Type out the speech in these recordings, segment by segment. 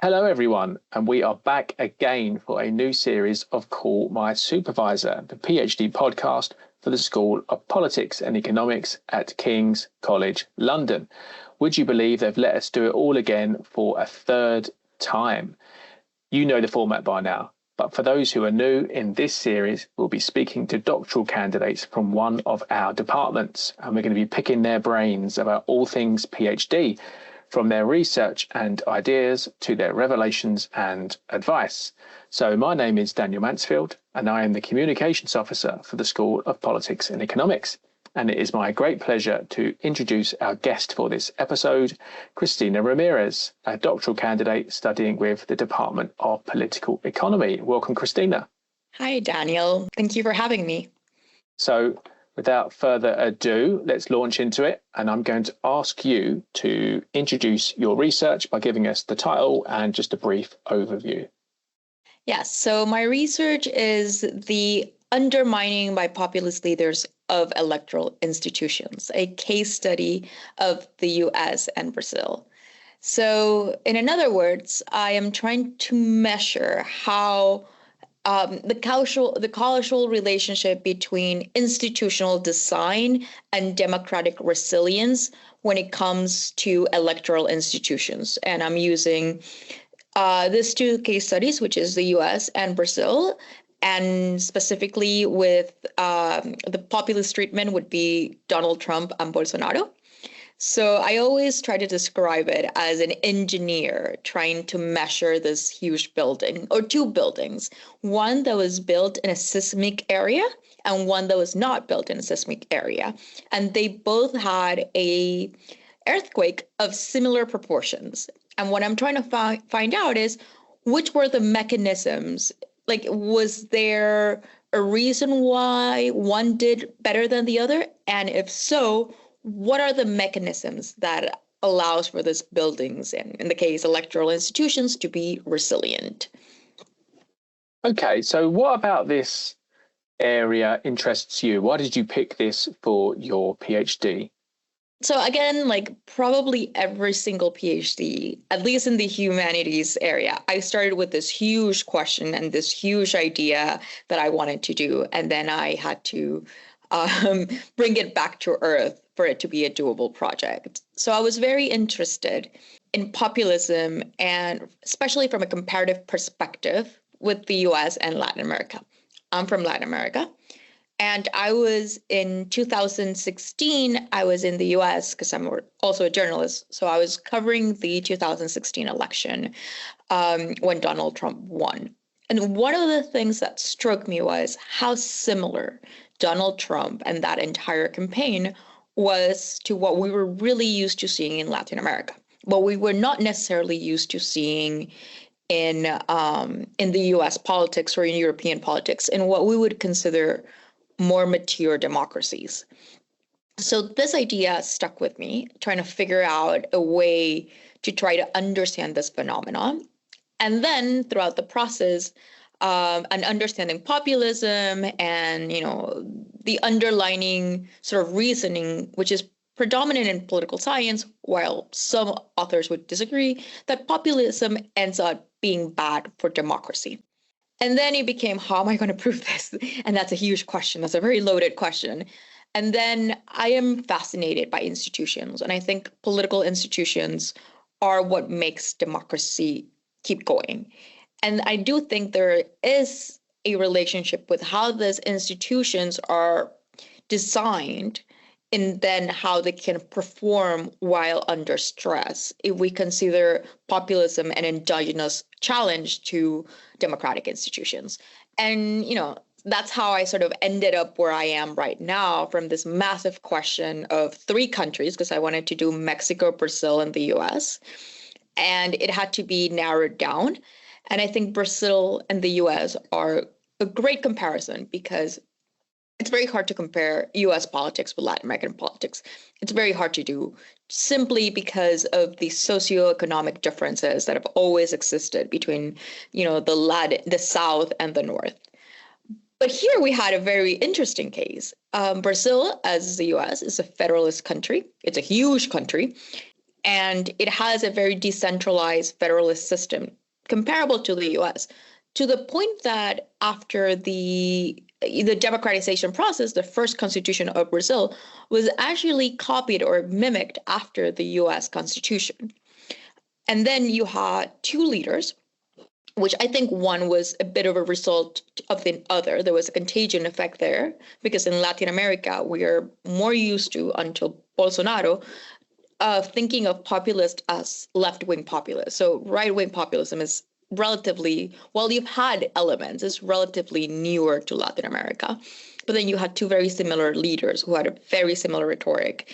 Hello, everyone, and we are back again for a new series of Call My Supervisor, the PhD podcast for the School of Politics and Economics at King's College London. Would you believe they've let us do it all again for a third time? You know the format by now, but for those who are new, in this series, we'll be speaking to doctoral candidates from one of our departments, and we're going to be picking their brains about all things PhD, from their research and ideas to their revelations and advice. So my name is Daniel Mansfield, and I am the Communications Officer for the School of Politics and Economics. And it is my great pleasure to introduce our guest for this episode, Cristina Ramirez, a doctoral candidate studying with the Department of Political Economy. Welcome, Cristina. Hi, Daniel. Thank you for having me. So without further ado, let's launch into it. And I'm going to ask you to introduce your research by giving us the title and just a brief overview. Yes, so my research is the undermining by populist leaders of electoral institutions, a case study of the US and Brazil. So in other words, I am trying to measure how the causal relationship between institutional design and democratic resilience when it comes to electoral institutions. And I'm using these two case studies, which is the US and Brazil, and specifically with the populist treatment would be Donald Trump and Bolsonaro. So I always try to describe it as an engineer trying to measure this huge building, or two buildings, one that was built in a seismic area and one that was not built in a seismic area. And they both had a earthquake of similar proportions. And what I'm trying to find out is which were the mechanisms. Like, was there a reason why one did better than the other? And if so, what are the mechanisms that allows for these buildings, and in the case electoral institutions, to be resilient? Okay, so what about this area interests you? Why did you pick this for your PhD? So again, like probably every single PhD, at least in the humanities area, I started with this huge question and this huge idea that I wanted to do. And then I had to bring it back to earth for it to be a doable project. So I was very interested in populism, and especially from a comparative perspective with the US and Latin America. I'm from Latin America. And I was in 2016, I was in the US because I'm also a journalist. So I was covering the 2016 election when Donald Trump won. And one of the things that struck me was how similar Donald Trump and that entire campaign was to what we were really used to seeing in Latin America, but we were not necessarily used to seeing in the US politics or in European politics, in what we would consider more mature democracies. So this idea stuck with me, trying to figure out a way to try to understand this phenomenon. And then throughout the process, and understanding populism and, the underlining sort of reasoning, which is predominant in political science, while some authors would disagree, that populism ends up being bad for democracy. And then it became, how am I going to prove this? And that's a huge question. That's a very loaded question. And then I am fascinated by institutions. And I think political institutions are what makes democracy keep going. And I do think there is a relationship with how these institutions are designed and then how they can perform while under stress, if we consider populism an endogenous challenge to democratic institutions. And, that's how I sort of ended up where I am right now, from this massive question of three countries, because I wanted to do Mexico, Brazil, and the US. And it had to be narrowed down. And I think Brazil and the US are a great comparison, because it's very hard to compare US politics with Latin American politics. It's very hard to do simply because of the socioeconomic differences that have always existed between, the South and the North. But here we had a very interesting case. Brazil, as the US, is a federalist country. It's a huge country. And it has a very decentralized federalist system comparable to the US, to the point that after the democratization process, the first constitution of Brazil was actually copied or mimicked after the US Constitution. And then you had two leaders, which I think one was a bit of a result of the other. There was a contagion effect there because in Latin America, we are more used to, until Bolsonaro, thinking of populist as left-wing populist. So right-wing populism is relatively, well, you've had elements, it's relatively newer to Latin America. But then you had two very similar leaders who had a very similar rhetoric.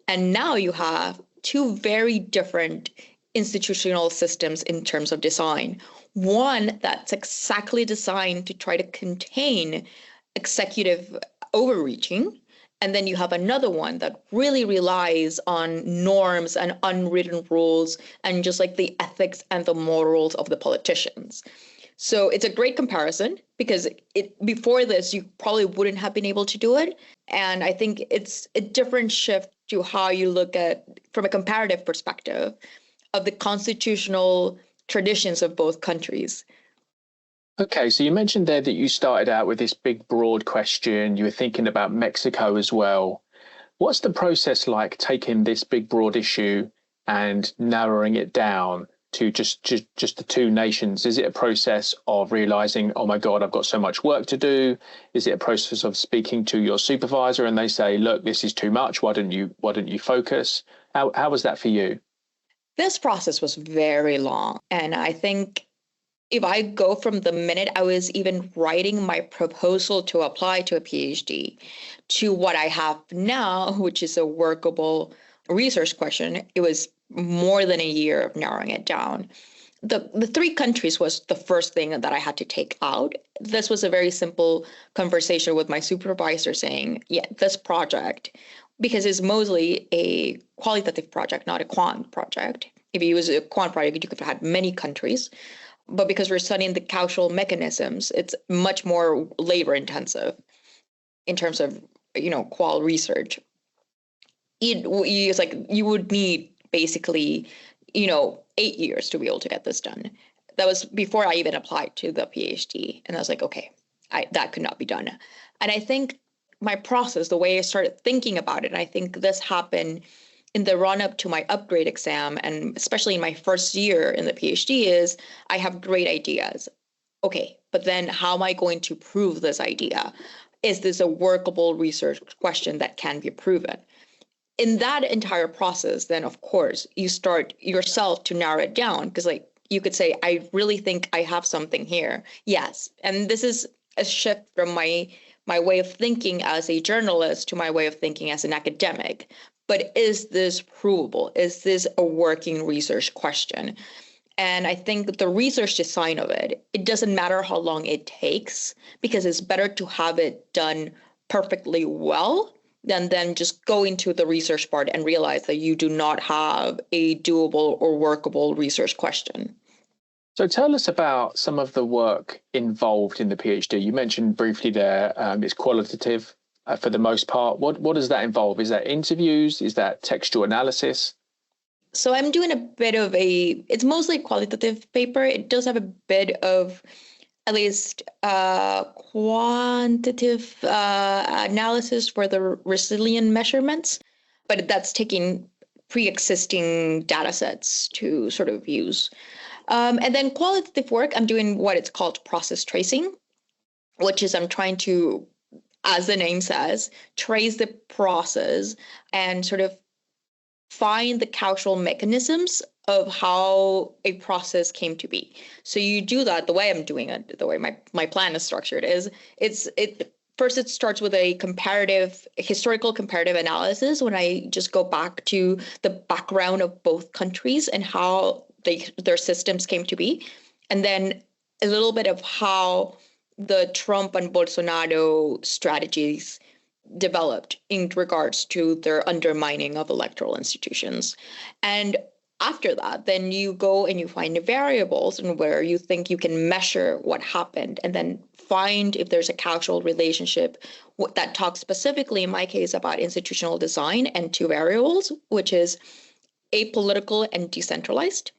And now you have two very different institutional systems in terms of design. One that's exactly designed to try to contain executive overreaching. And then you have another one that really relies on norms and unwritten rules and just like the ethics and the morals of the politicians. So it's a great comparison because before this, you probably wouldn't have been able to do it. And I think it's a different shift to how you look at, from a comparative perspective, of the constitutional traditions of both countries. Okay, so you mentioned there that you started out with this big, broad question. You were thinking about Mexico as well. What's the process like taking this big, broad issue and narrowing it down to just the two nations? Is it a process of realizing, oh my God, I've got so much work to do? Is it a process of speaking to your supervisor and they say, look, this is too much. Why don't you focus? How was that for you? This process was very long. And I think if I go from the minute I was even writing my proposal to apply to a PhD to what I have now, which is a workable research question, it was more than a year of narrowing it down. The three countries was the first thing that I had to take out. This was a very simple conversation with my supervisor saying, yeah, this project, because it's mostly a qualitative project, not a quant project. If it was a quant project, you could have had many countries. But because we're studying the causal mechanisms, it's much more labor intensive in terms of, qual research. It's like you would need basically, 8 years to be able to get this done. That was before I even applied to the PhD. And I was like, okay, that could not be done. And I think my process, the way I started thinking about it, and I think this happened in the run up to my upgrade exam, and especially in my first year in the PhD, is I have great ideas. Okay, but then how am I going to prove this idea? Is this a workable research question that can be proven? In that entire process, then of course, you start yourself to narrow it down because you could say, I really think I have something here. Yes. And this is a shift from my way of thinking as a journalist to my way of thinking as an academic. But is this provable? Is this a working research question? And I think the research design of it doesn't matter how long it takes, because it's better to have it done perfectly well than just go into the research part and realize that you do not have a doable or workable research question. So tell us about some of the work involved in the PhD. You mentioned briefly there, it's qualitative for the most part. What does that involve? Is that interviews? Is that textual analysis? So I'm doing a bit of it's mostly a qualitative paper. It does have a bit of at least quantitative analysis for the resilient measurements, but that's taking pre-existing data sets to sort of use. And then qualitative work, I'm doing what it's called process tracing, which is I'm trying to, as the name says, trace the process and sort of find the causal mechanisms of how a process came to be. So you do that, the way I'm doing it, the way my plan is structured is first it starts with a historical comparative analysis when I just go back to the background of both countries and how their systems came to be. And then a little bit of how the Trump and Bolsonaro strategies developed in regards to their undermining of electoral institutions. And after that, then you go and you find variables and where you think you can measure what happened and then find if there's a causal relationship that talks specifically, in my case, about institutional design and two variables, which is apolitical and decentralized,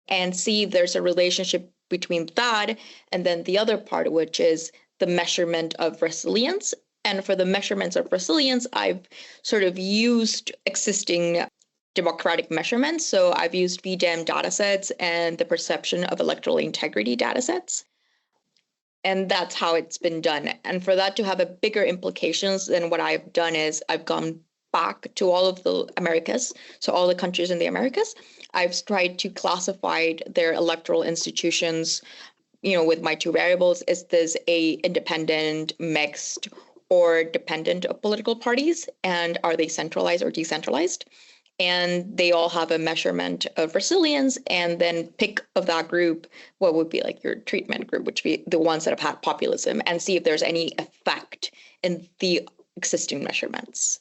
and see if there's a relationship between that and then the other part, which is the measurement of resilience. And for the measurements of resilience, I've sort of used existing democratic measurements. So I've used VDEM datasets and the perception of electoral integrity datasets. And that's how it's been done. And for that to have a bigger implications, then what I've done is I've gone back to all of the Americas, so all the countries in the Americas. I've tried to classify their electoral institutions, with my two variables. Is this a independent, mixed, or dependent of political parties? And are they centralized or decentralized? And they all have a measurement of resilience, and then pick of that group what would be like your treatment group, which would be the ones that have had populism, and see if there's any effect in the existing measurements.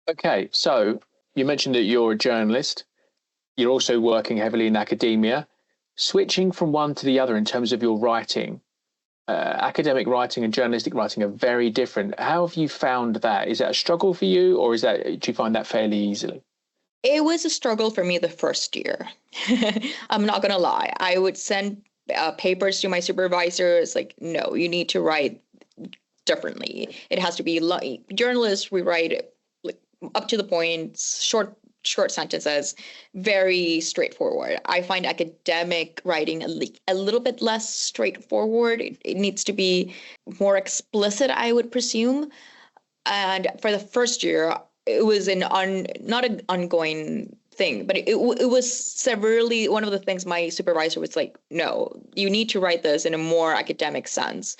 Okay, so you mentioned that you're a journalist. You're also working heavily in academia. Switching from one to the other in terms of your writing, academic writing and journalistic writing are very different. How have you found that? Is that a struggle for you, or do you find that fairly easily? It was a struggle for me the first year. I'm not going to lie. I would send papers to my supervisors like, no, you need to write differently. It has to be like journalists, we write like, up to the point, short sentences, very straightforward. I find academic writing a little bit less straightforward. It needs to be more explicit, I would presume. And for the first year, it was not an ongoing thing, but it was severely one of the things my supervisor was like, no, you need to write this in a more academic sense.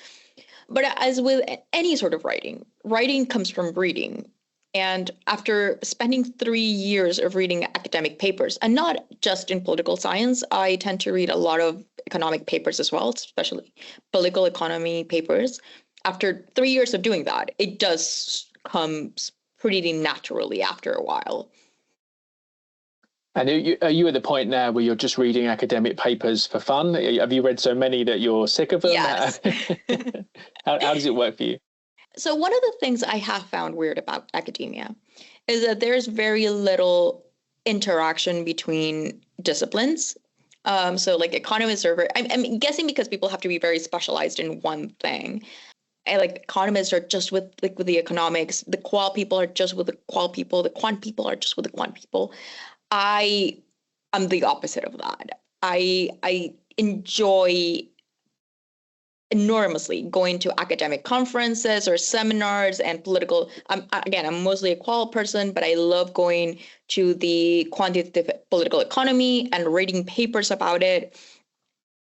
But as with any sort of writing comes from reading. And after spending 3 years of reading academic papers, and not just in political science, I tend to read a lot of economic papers as well, especially political economy papers. After 3 years of doing that, it does come pretty naturally after a while. And are you at the point now where you're just reading academic papers for fun? Have you read so many that you're sick of them? Yes. How does it work for you? So one of the things I have found weird about academia is that there's very little interaction between disciplines. So like economists are I'm guessing because people have to be very specialized in one thing. And like economists are just with the economics, the qual people are just with the qual people, the quant people are just with the quant people. I'm the opposite of that. I enjoy enormously going to academic conferences or seminars and political. I'm mostly a qual person, but I love going to the quantitative political economy and reading papers about it,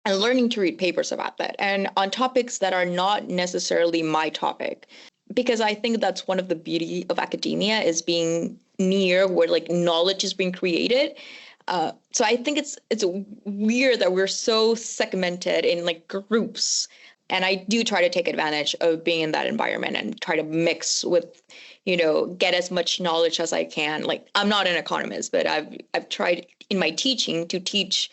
and learning to read papers about that, and on topics that are not necessarily my topic, because I think that's one of the beauty of academia, is being near where like knowledge is being created. So I think it's weird that we're so segmented in like groups, and I do try to take advantage of being in that environment and try to mix with, get as much knowledge as I can. Like I'm not an economist, but I've tried in my teaching to teach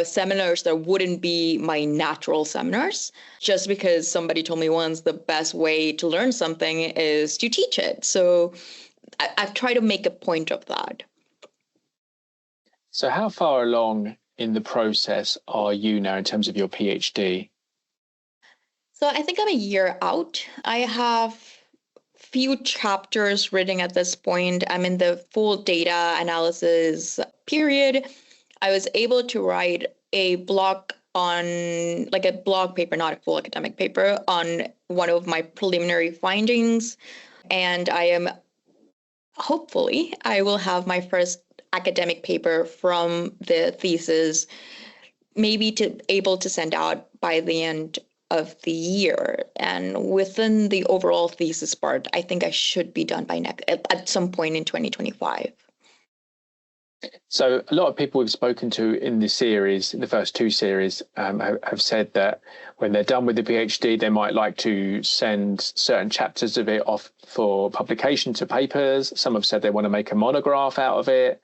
seminars that wouldn't be my natural seminars, just because somebody told me once the best way to learn something is to teach it. So I've tried to make a point of that. So how far along in the process are you now in terms of your PhD? So I think I'm a year out. I have few chapters written at this point. I'm in the full data analysis period. I was able to write a blog paper, not a full academic paper, on one of my preliminary findings. And hopefully, I will have my first academic paper from the thesis, maybe able to send out by the end of the year. And within the overall thesis part, I think I should be done at some point in 2025. So a lot of people we've spoken to in the series, in the first two series, have said that when they're done with the PhD, they might like to send certain chapters of it off for publication to papers. Some have said they want to make a monograph out of it.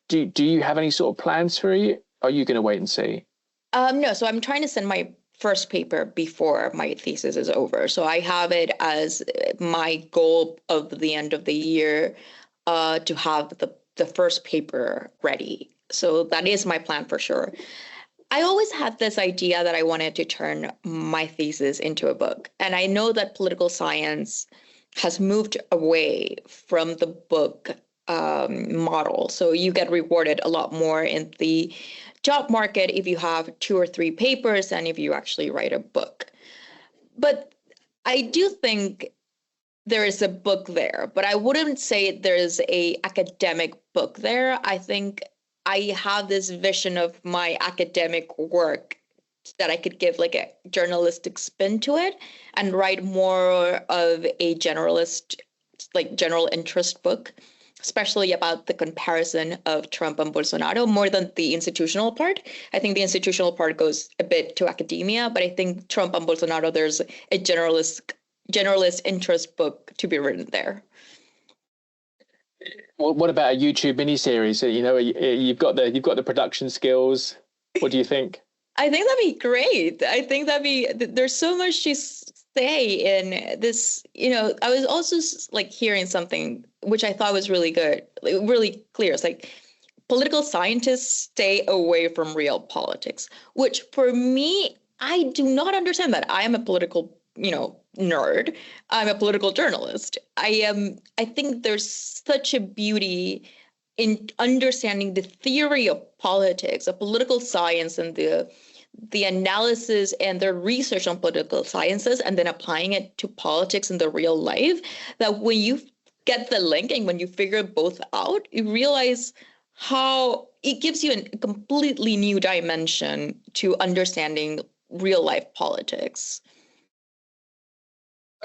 Do you have any sort of plans for it? Are you going to wait and see? No, so I'm trying to send my first paper before my thesis is over. So I have it as my goal of the end of the year to have the the first paper ready. So that is my plan for sure. I always had this idea that I wanted to turn my thesis into a book. And I know that political science has moved away from the book model. So you get rewarded a lot more in the job market if you have 2 or 3 papers than if you actually write a book. But I do think there is a book there, but I wouldn't say there's a academic book there. I think I have this vision of my academic work that I could give like a journalistic spin to it and write more of a generalist, like general interest book, especially about the comparison of Trump and Bolsonaro more than the institutional part. I think the institutional part goes a bit to academia, but I think Trump and Bolsonaro, there's a generalist interest book to be written there. Well, what about a YouTube miniseries? You know, you've got the production skills. What do you think? I think that'd be great. I think there's so much to say in this. You know, I was also like hearing something which I thought was really good, like, really clear. It's like political scientists stay away from real politics, which for me, I do not understand that. I am a political, nerd. I'm a political journalist. I think there's such a beauty in understanding the theory of politics, of political science, and the analysis and the research on political sciences, and then applying it to politics in the real life, that when you get the link and when you figure both out, you realize how it gives you a completely new dimension to understanding real life politics.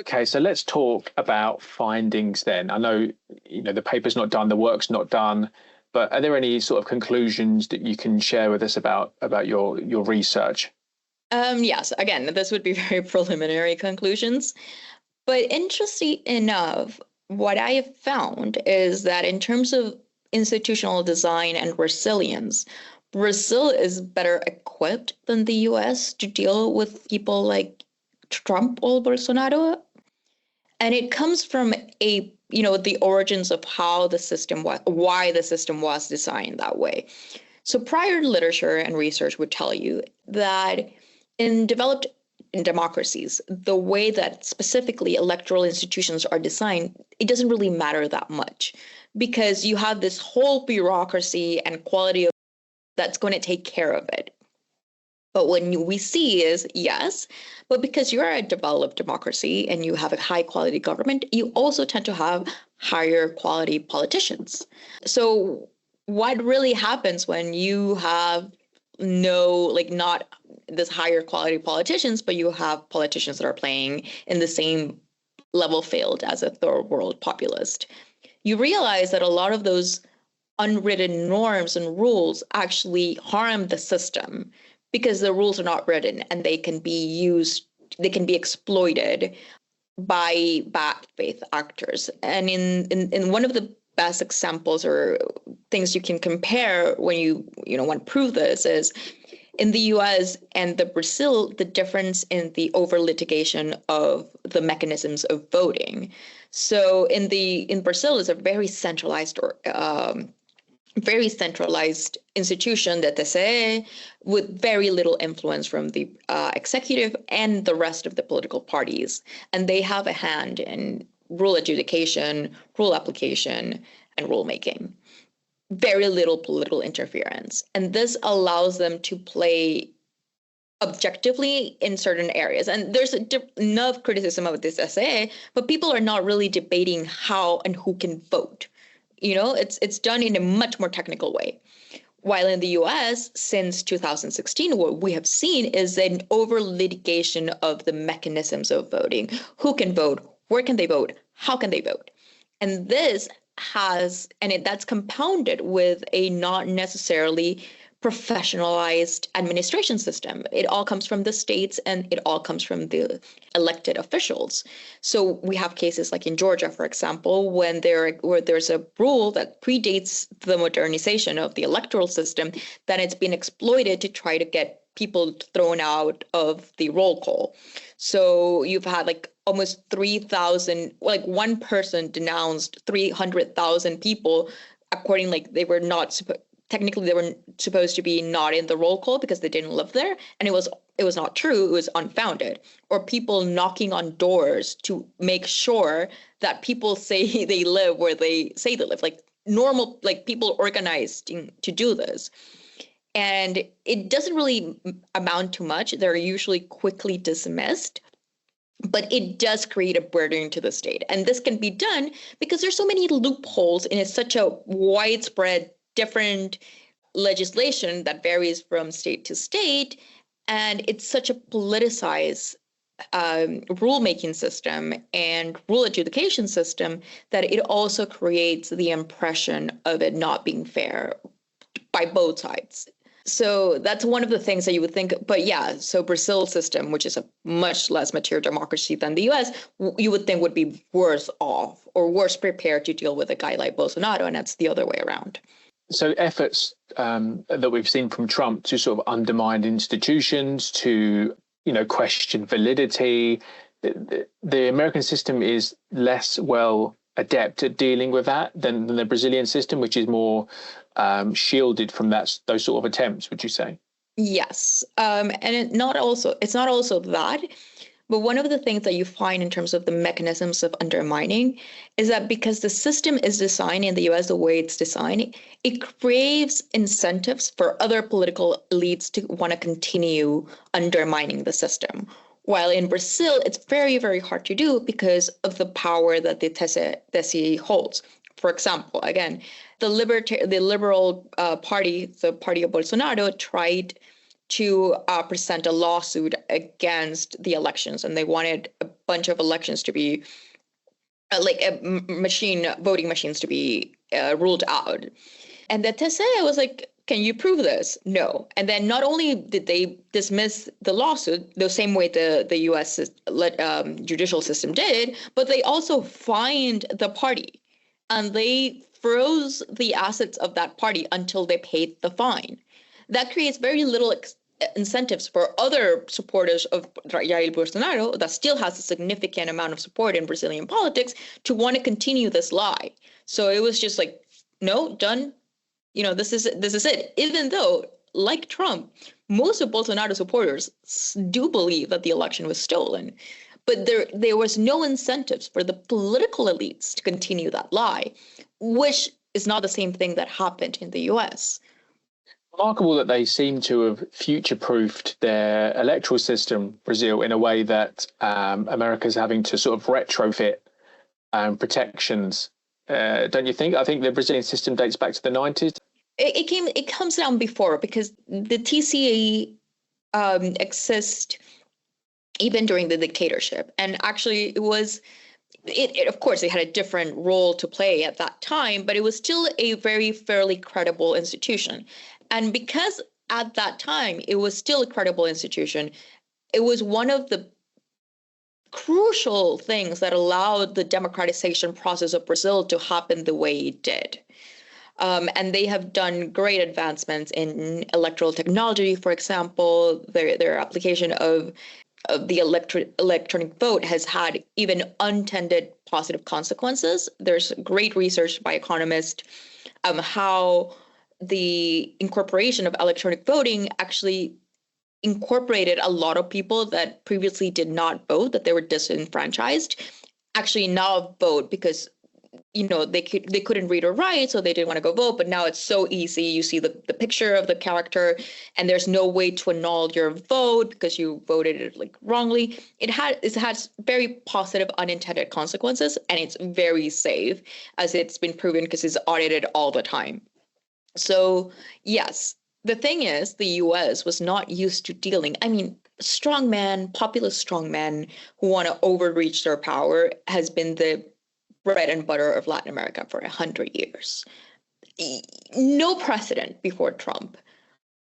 Okay, so let's talk about findings then. I know, the paper's not done, the work's not done, but are there any sort of conclusions that you can share with us about your research? Yes, again, this would be very preliminary conclusions. But interesting enough, what I have found is that in terms of institutional design and resilience, Brazil is better equipped than the US to deal with people like Trump or Bolsonaro. And it comes from the origins of how the system was, why the system was designed that way. So prior literature and research would tell you that in developed democracies, the way that specifically electoral institutions are designed, it doesn't really matter that much because you have this whole bureaucracy and quality of that's going to take care of it. But what we see is, yes, but because you're a developed democracy and you have a high quality government, you also tend to have higher quality politicians. What really happens when you have not this higher quality politicians, but you have politicians that are playing in the same level field as a third world populist? You realize that a lot of those unwritten norms and rules actually harm the system because the rules are not written and they can be exploited by bad faith actors. And in one of the best examples or things you can compare when you want to prove this is in the US and the Brazil, the difference in the over litigation of the mechanisms of voting. So in Brazil is a very centralized institution, the TCE, with very little influence from the executive and the rest of the political parties. And they have a hand in rule adjudication, rule application, and rulemaking. Very little political interference. And this allows them to play objectively in certain areas. And there's enough criticism of this essay, but people are not really debating how and who can vote. It's done in a much more technical way. While in the US, since 2016, what we have seen is an over litigation of the mechanisms of voting. Who can vote? Where can they vote? How can they vote? And that's compounded with a not necessarily professionalized administration system. It all comes from the states and it all comes from the elected officials. So we have cases like in Georgia, for example, where there's a rule that predates the modernization of the electoral system, that it's been exploited to try to get people thrown out of the roll call. So you've had almost 3,000, one person denounced 300,000 people according, like they were not technically they were supposed to be not in the roll call because they didn't live there, and it was not true, it was unfounded. Or people knocking on doors to make sure that people say they live where they say they live, like normal, like people organized to do this. And it doesn't really amount to much. They're usually quickly dismissed, but it does create a burden to the state. And this can be done because there's so many loopholes in such a widespread different legislation that varies from state to state. And it's such a politicized rulemaking system and rule adjudication system that it also creates the impression of it not being fair by both sides. So that's one of the things that you would think. But yeah, so Brazil's system, which is a much less mature democracy than the US, you would think would be worse off or worse prepared to deal with a guy like Bolsonaro. And that's the other way around. So efforts that we've seen from Trump to sort of undermine institutions, to, question validity, the American system is less well adept at dealing with that than the Brazilian system, which is more shielded from those sort of attempts, would you say? Yes. And it's not also that, but one of the things that you find in terms of the mechanisms of undermining is that because the system is designed in the US the way it's designed, it craves incentives for other political elites to want to continue undermining the system. While in Brazil, it's very, very hard to do because of the power that the TSE holds. For example, again, the Liberal Party, the party of Bolsonaro, tried to present a lawsuit against the elections, and they wanted a bunch of elections to be voting machines to be ruled out. And the TSE was like, can you prove this? No. And then not only did they dismiss the lawsuit the same way the U.S. judicial system did, but they also fined the party, and they froze the assets of that party until they paid the fine. That creates very little incentives for other supporters of Jair Bolsonaro that still has a significant amount of support in Brazilian politics to want to continue this lie. So it was just like, no, done. This is it. Even though, like Trump, most of Bolsonaro supporters do believe that the election was stolen. But there was no incentives for the political elites to continue that lie, which is not the same thing that happened in the US. Remarkable that they seem to have future-proofed their electoral system, Brazil, in a way that America's having to sort of retrofit protections. Don't you think? I think the Brazilian system dates back to the 90s. It comes down before, because the TCA exists even during the dictatorship. And actually it of course, it had a different role to play at that time, but it was still a very fairly credible institution. And because at that time it was still a credible institution, it was one of the crucial things that allowed the democratization process of Brazil to happen the way it did. And they have done great advancements in electoral technology, for example. Their application of the electronic vote has had even unintended positive consequences. There's great research by economists how the incorporation of electronic voting actually incorporated a lot of people that previously did not vote, that they were disenfranchised, actually now vote because they couldn't read or write, so they didn't want to go vote. But now it's so easy. You see the picture of the character, and there's no way to annul your vote because you voted it wrongly. It has very positive unintended consequences, and it's very safe, as it's been proven because it's audited all the time. So yes, the thing is, the US was not used to dealing. Strongman, populist strongmen who want to overreach their power has been the bread and butter of Latin America for 100 years. No precedent before Trump.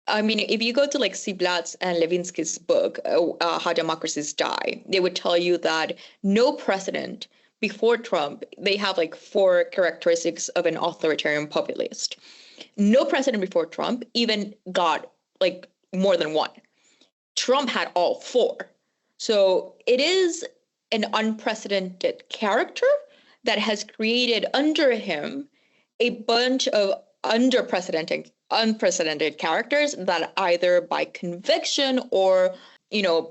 If you go to Ziblatt's and Levinsky's book, How Democracies Die, they would tell you that no precedent before Trump. They have 4 characteristics of an authoritarian populist. No precedent before Trump even got more than 1. Trump had all 4. So it is an unprecedented character that has created under him a bunch of unprecedented characters that either by conviction or,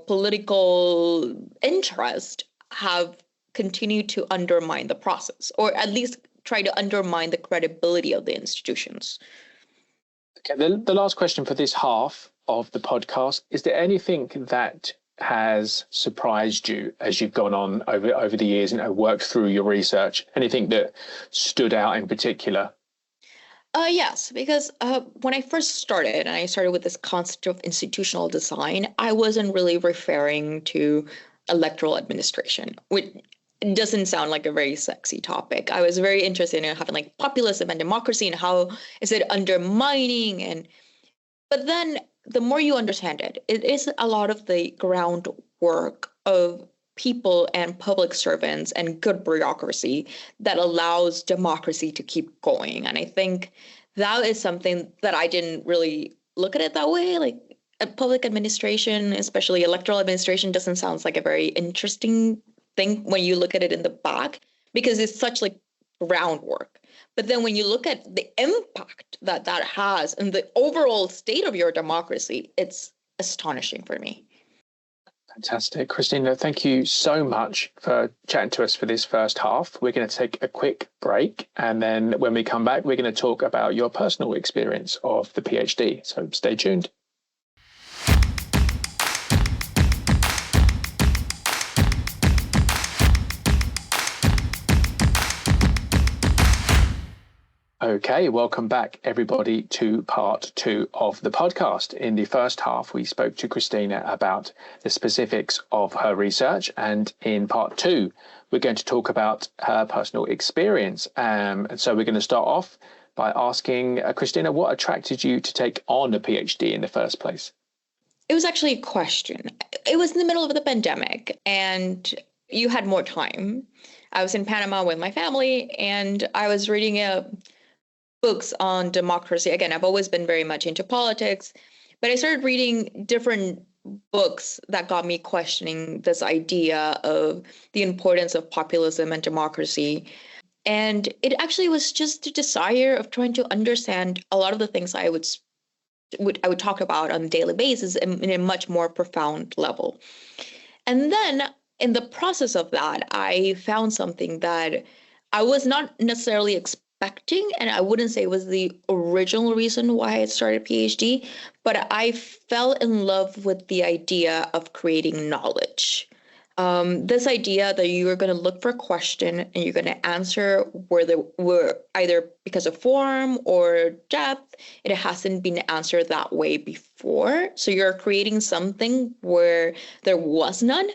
political interest have continued to undermine the process, or at least try to undermine the credibility of the institutions. Okay, the last question for this half of the podcast, is there anything that has surprised you as you've gone on over the years and worked through your research? Anything that stood out in particular? Yes, because when I first started, and I started with this concept of institutional design, I wasn't really referring to electoral administration, which doesn't sound like a very sexy topic. I was very interested in having like populism and democracy and how is it undermining. But then the more you understand it, it is a lot of the groundwork of people and public servants and good bureaucracy that allows democracy to keep going. And I think that is something that I didn't really look at it that way. Like a public administration, especially electoral administration, doesn't sound like a very interesting thing when you look at it in the back, because it's such like groundwork. But then when you look at the impact that that has and the overall state of your democracy, it's astonishing for me. Fantastic. Cristina, thank you so much for chatting to us for this first half. We're going to take a quick break, and then when we come back, we're going to talk about your personal experience of the PhD. So stay tuned. Okay, welcome back, everybody, to part 2 of the podcast. In the first half, we spoke to Cristina about the specifics of her research, and in part 2, we're going to talk about her personal experience. And so we're going to start off by asking Cristina, what attracted you to take on a PhD in the first place? It was actually a question. It was in the middle of the pandemic, and you had more time. I was in Panama with my family, and I was reading books on democracy. Again, I've always been very much into politics, but I started reading different books that got me questioning this idea of the importance of populism and democracy. And it actually was just a desire of trying to understand a lot of the things I would talk about on a daily basis in a much more profound level. And then in the process of that, I found something that I was not necessarily expecting, and I wouldn't say it was the original reason why I started a PhD, but I fell in love with the idea of creating knowledge. This idea that you are going to look for a question and you're going to answer where either because of form or depth, it hasn't been answered that way before. So you're creating something where there was none.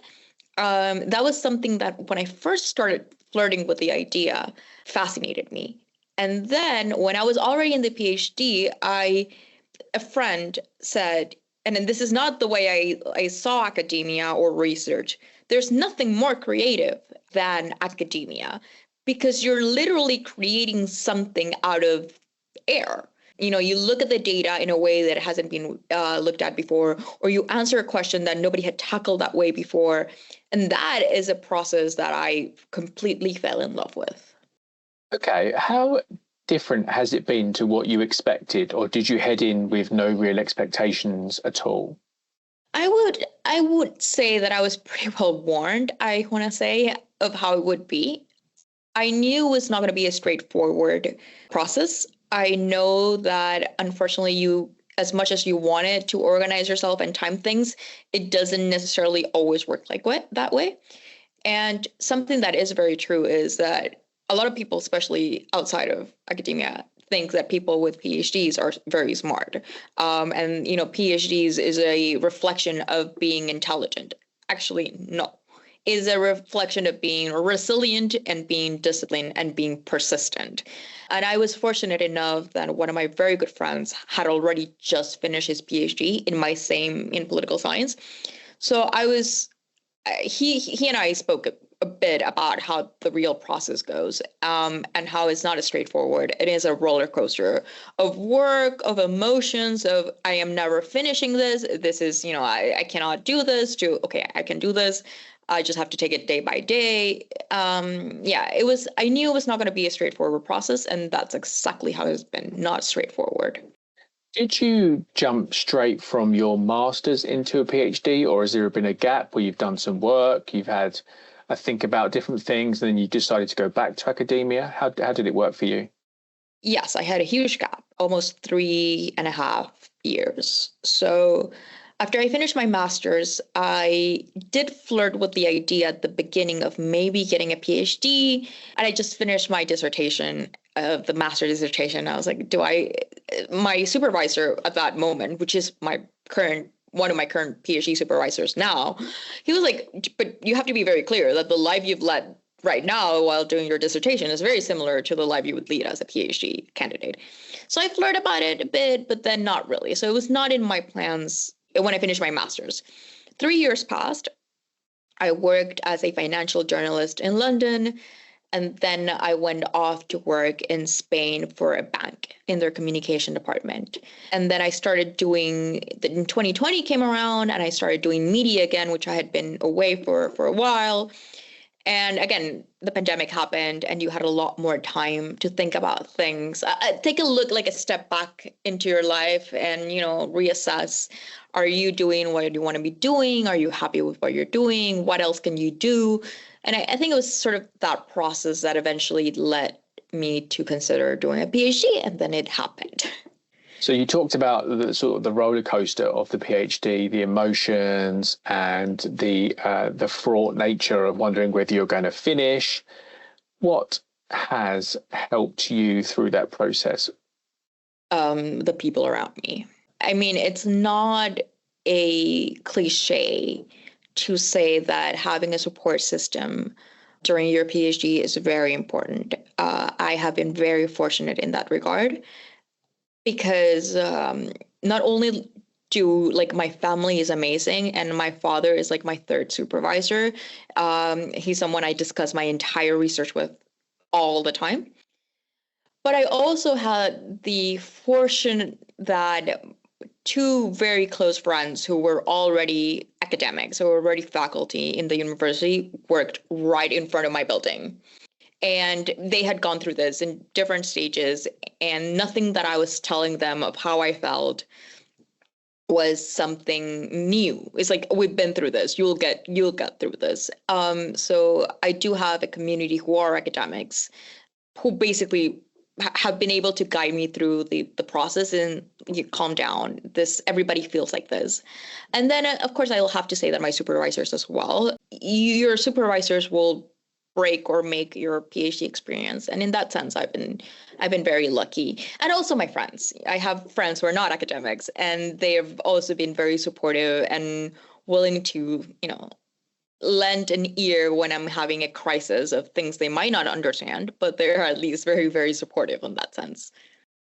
That was something that when I first started flirting with the idea, fascinated me. And then when I was already in the PhD, a friend said, and this is not the way I saw academia or research, there's nothing more creative than academia, because you're literally creating something out of air. You look at the data in a way that hasn't been looked at before, or you answer a question that nobody had tackled that way before. And that is a process that I completely fell in love with. Okay, how different has it been to what you expected, or did you head in with no real expectations at all? I would say that I was pretty well warned, I want to say, of how it would be. I knew it was not going to be a straightforward process. I know that unfortunately as much as you wanted to organize yourself and time things, it doesn't necessarily always work that way. And something that is very true is that a lot of people, especially outside of academia, think that people with PhDs are very smart. And PhDs is a reflection of being intelligent. Actually, no. Is a reflection of being resilient and being disciplined and being persistent. And I was fortunate enough that one of my very good friends had already just finished his PhD in political science. So he and I spoke a bit about how the real process goes, and how it's not as straightforward. It is a roller coaster of work, of emotions, of I am never finishing this. This is, I cannot do this, to, okay, I can do this. I just have to take it day by day. I knew it was not going to be a straightforward process, and that's exactly how it's been, not straightforward. Did you jump straight from your master's into a PhD, or has there been a gap where you've done some work, you've had a think about different things, and then you decided to go back to academia? How did it work for you? Yes, I had a huge gap, almost 3.5 years. So after I finished my master's, I did flirt with the idea at the beginning of maybe getting a PhD. And I just finished my dissertation, the master dissertation. I was like, my supervisor at that moment, which is one of my current PhD supervisors now, he was like, but you have to be very clear that the life you've led right now while doing your dissertation is very similar to the life you would lead as a PhD candidate. So I flirted about it a bit, but then not really. So it was not in my plans when I finished my master's. 3 years passed. I worked as a financial journalist in London, and then I went off to work in Spain for a bank in their communication department. And then I started in 2020 came around, and I started doing media again, which I had been away for a while. And again, the pandemic happened and you had a lot more time to think about things. Take a look, like a step back into your life and, reassess. Are you doing what you want to be doing? Are you happy with what you're doing? What else can you do? And I think it was sort of that process that eventually led me to consider doing a PhD, and then it happened. So you talked about the sort of the roller coaster of the PhD, the emotions and the fraught nature of wondering whether you're going to finish. What has helped you through that process? The people around me. I mean, it's not a cliche to say that having a support system during your PhD is very important. I have been very fortunate in that regard, because not only my family is amazing, and my father is like my third supervisor. He's someone I discuss my entire research with all the time. But I also had the fortune that two very close friends who were already academics, who were already faculty in the university, worked right in front of my building. And they had gone through this in different stages, and nothing that I was telling them of how I felt was something new. It's like, we've been through this. You'll get through this. So I do have a community who are academics who basically have been able to guide me through the process, and you calm down. Everybody feels like this. And then, of course, I'll have to say that my supervisors as well. Your supervisors will break or make your PhD experience. And in that sense, I've been very lucky. And also my friends. I have friends who are not academics, and they have also been very supportive and willing to, lend an ear when I'm having a crisis of things they might not understand, but they're at least very, very supportive in that sense.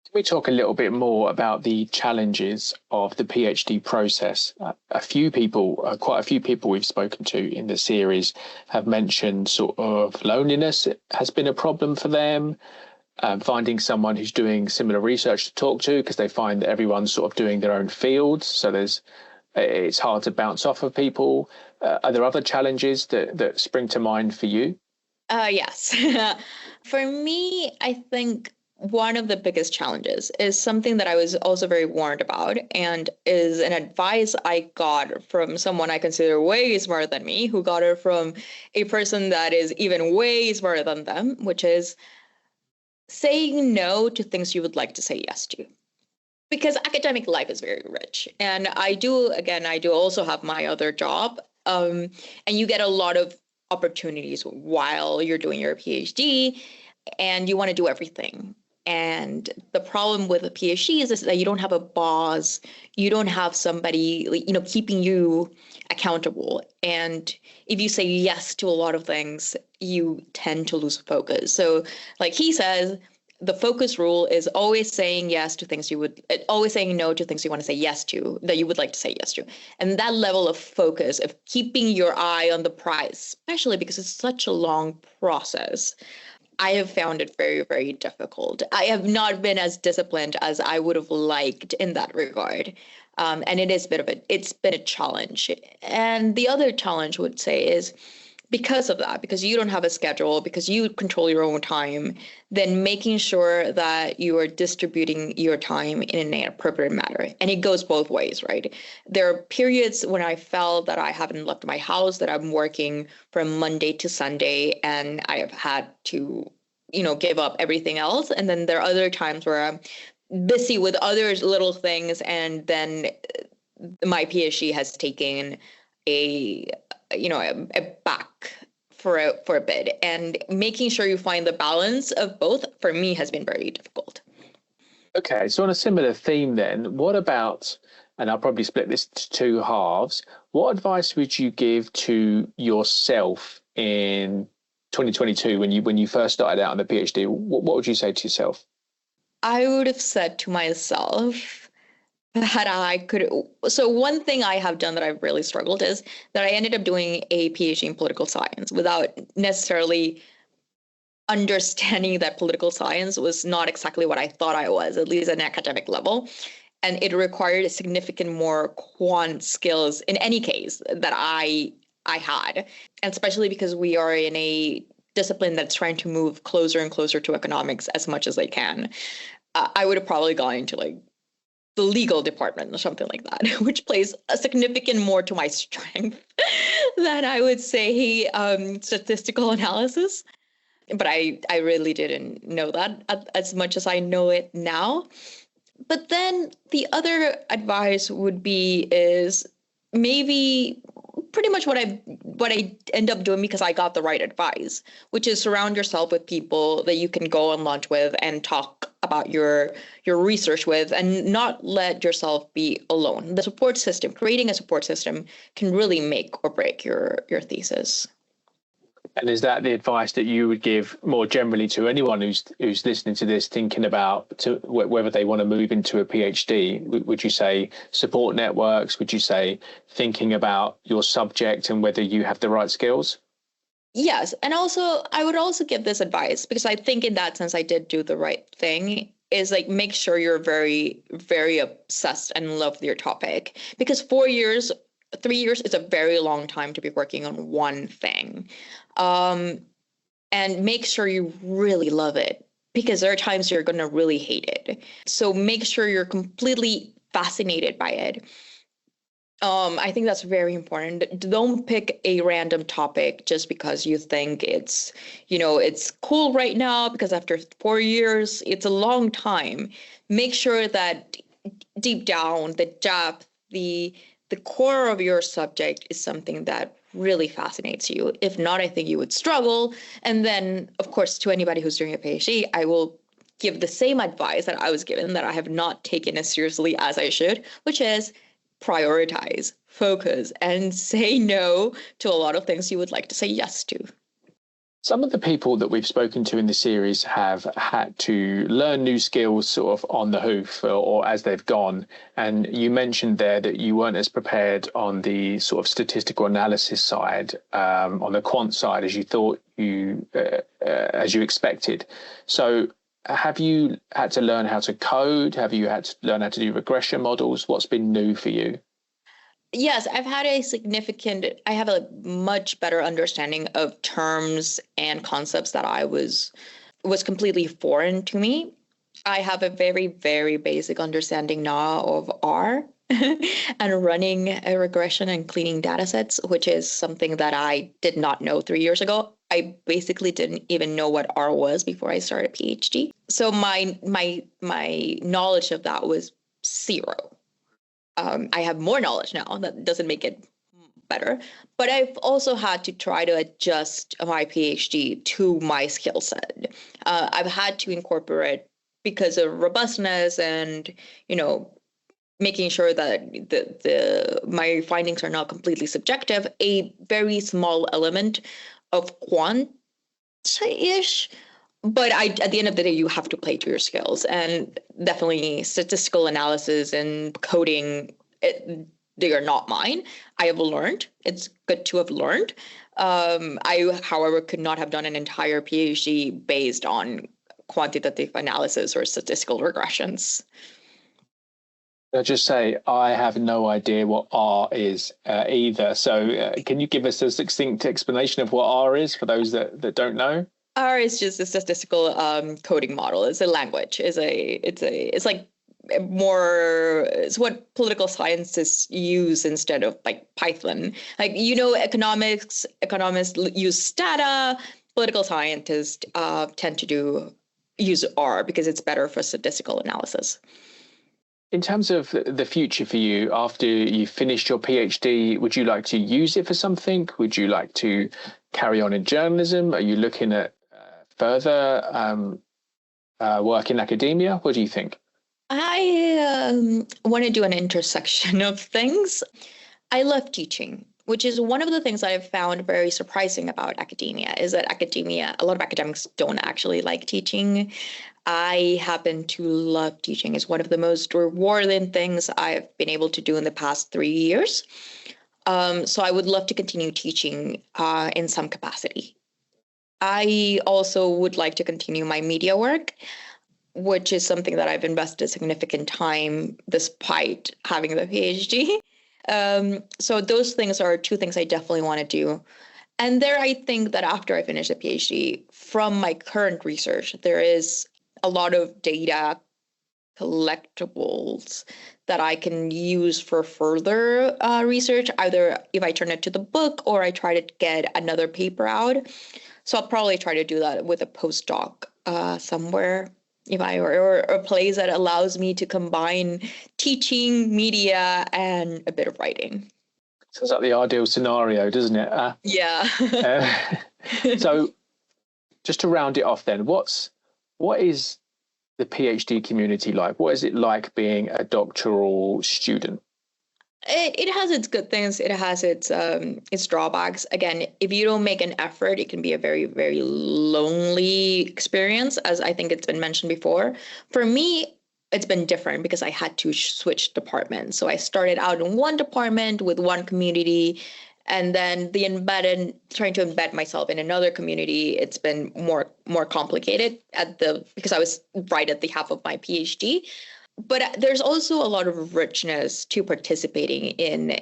Can we talk a little bit more about the challenges of the PhD process? Quite a few people we've spoken to in the series have mentioned sort of loneliness has been a problem for them, finding someone who's doing similar research to talk to, because they find that everyone's sort of doing their own field. So it's hard to bounce off of people. Are there other challenges that spring to mind for you? Yes. For me, I think one of the biggest challenges is something that I was also very warned about, and is an advice I got from someone I consider way smarter than me, who got it from a person that is even way smarter than them, which is saying no to things you would like to say yes to. Because academic life is very rich. And I do also have my other job. And you get a lot of opportunities while you're doing your PhD, and you want to do everything. And the problem with a PhD is that you don't have a boss, you don't have somebody, keeping you accountable. And if you say yes to a lot of things, you tend to lose focus. So like he says, the focus rule is always saying no to things you want to say yes to, that you would like to say yes to. And that level of focus, of keeping your eye on the prize, especially because it's such a long process, I have found it very, very difficult. I have not been as disciplined as I would have liked in that regard. And it's been a challenge. And the other challenge would say is because of that, because you don't have a schedule, because you control your own time, then making sure that you are distributing your time in an appropriate manner. And it goes both ways, right? There are periods when I felt that I haven't left my house, that I'm working from Monday to Sunday, and I have had to, give up everything else. And then there are other times where I'm busy with other little things, and then my PhD has taken a a back for a bit, and making sure you find the balance of both for me has been very difficult. Okay, so on a similar theme then, what about, and I'll probably split this to two halves, what advice would you give to yourself in 2022 when you first started out on the PhD? What would you say to yourself? I would have said to myself that I could. So one thing I have done that I've really struggled is that I ended up doing a PhD in political science without necessarily understanding that political science was not exactly what I thought I was, at least at an academic level. And it required a significant more quant skills in any case that I had, and especially because we are in a discipline that's trying to move closer and closer to economics as much as they can. I would have probably gone into like the legal department or something like that, which plays a significant more to my strength than I would say statistical analysis. But I really didn't know that as much as I know it now. But then the other advice would be is maybe pretty much what I end up doing because I got the right advice, which is surround yourself with people that you can go on lunch with and talk about your research with, and not let yourself be alone. The support system, creating a support system, can really make or break your thesis. And is that the advice that you would give more generally to anyone who's listening to this, thinking about whether they want to move into a PhD? Would you say support networks? Would you say thinking about your subject and whether you have the right skills? Yes. And also, I would also give this advice because I think in that sense, I did do the right thing, is like make sure you're very, very obsessed and love your topic, because 4 years, 3 years is a very long time to be working on one thing. And make sure you really love it, because there are times you're going to really hate it. So make sure you're completely fascinated by it. I think that's very important. Don't pick a random topic just because you think it's cool right now, because after 4 years, it's a long time. Make sure that deep down, the depth, the core of your subject is something that really fascinates you. If not, I think you would struggle. And then, of course, to anybody who's doing a PhD, I will give the same advice that I was given, that I have not taken as seriously as I should, which is prioritize, focus, and say no to a lot of things you would like to say yes to. Some of the people that we've spoken to in the series have had to learn new skills sort of on the hoof or as they've gone. And you mentioned there that you weren't as prepared on the sort of statistical analysis side, on the quant side, as you thought as you expected. So have you had to learn how to code? Have you had to learn how to do regression models? What's been new for you? Yes, I have a much better understanding of terms and concepts that I was completely foreign to me. I have a very, very basic understanding now of R and running a regression and cleaning data sets, which is something that I did not know 3 years ago. I basically didn't even know what R was before I started PhD. So my knowledge of that was zero. I have more knowledge now. That doesn't make it better, but I've also had to try to adjust my PhD to my skill set. I've had to incorporate, because of robustness and making sure that my findings are not completely subjective, a very small element of quant-ish. But at the end of the day, you have to play to your skills, and definitely statistical analysis and coding, they are not mine. I have learned. It's good to have learned. I, however, could not have done an entire PhD based on quantitative analysis or statistical regressions. I'll just say I have no idea what R is either. So can you give us a succinct explanation of what R is for those that don't know? R is just a statistical coding model. It's a language. It's like more, it's what political scientists use instead of like Python. Like, economists use data. Political scientists tend to use R because it's better for statistical analysis. In terms of the future for you, after you've finished your PhD, would you like to use it for something? Would you like to carry on in journalism? Are you looking at further work in academia? What do you think? I want to do an intersection of things. I love teaching, which is one of the things I've found very surprising about academia, is that a lot of academics don't actually like teaching. I happen to love teaching. It's one of the most rewarding things I've been able to do in the past 3 years. So I would love to continue teaching in some capacity. I also would like to continue my media work, which is something that I've invested significant time despite having the PhD. So those things are two things I definitely want to do. And there, I think that after I finish the PhD, from my current research, there is a lot of data collectibles that I can use for further research, either if I turn it to the book or I try to get another paper out. So I'll probably try to do that with a postdoc somewhere, if I or a place that allows me to combine teaching, media, and a bit of writing. Sounds like the ideal scenario, doesn't it? Yeah. So just to round it off then, what is the PhD community like? What is it like being a doctoral student? It has its good things. It has its drawbacks. Again, if you don't make an effort, it can be a very, very lonely experience, as I think it's been mentioned before. For me, it's been different because I had to switch departments. So I started out in one department with one community, and then trying to embed myself in another community, it's been more complicated because I was right at the half of my PhD. But there's also a lot of richness to participating in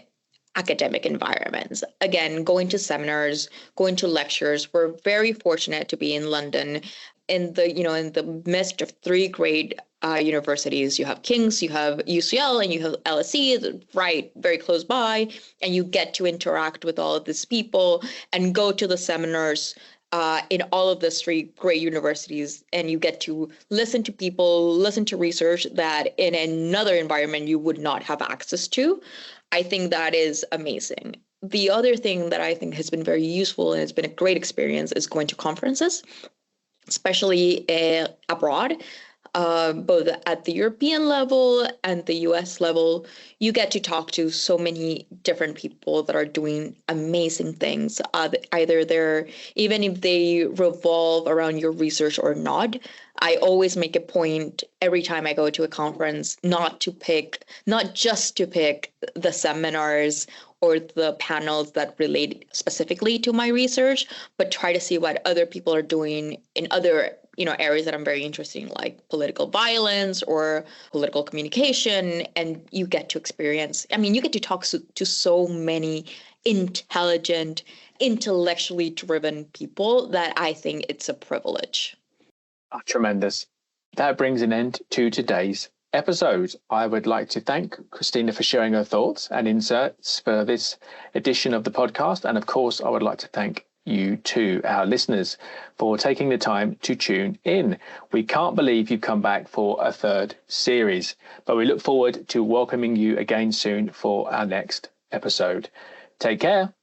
academic environments. Again, going to seminars, going to lectures. We're very fortunate to be in London in the midst of three great universities. You have King's, you have UCL, and you have LSE, right, very close by, and you get to interact with all of these people and go to the seminars in all of these three great universities, and you get to listen to people, listen to research that in another environment you would not have access to. I think that is amazing. The other thing that I think has been very useful and it's been a great experience is going to conferences, especially abroad. Both at the European level and the US level, you get to talk to so many different people that are doing amazing things. Even if they revolve around your research or not, I always make a point every time I go to a conference not just to pick the seminars or the panels that relate specifically to my research, but try to see what other people are doing in other areas that I'm very interested in, like political violence or political communication. And you get to you get to talk to so many intelligent, intellectually driven people that I think it's a privilege. Oh, tremendous. That brings an end to today's episode. I would like to thank Cristina for sharing her thoughts and insights for this edition of the podcast. And of course, I would like to thank you too, our listeners, for taking the time to tune in. We can't believe you've come back for a third series, but we look forward to welcoming you again soon for our next episode. Take care.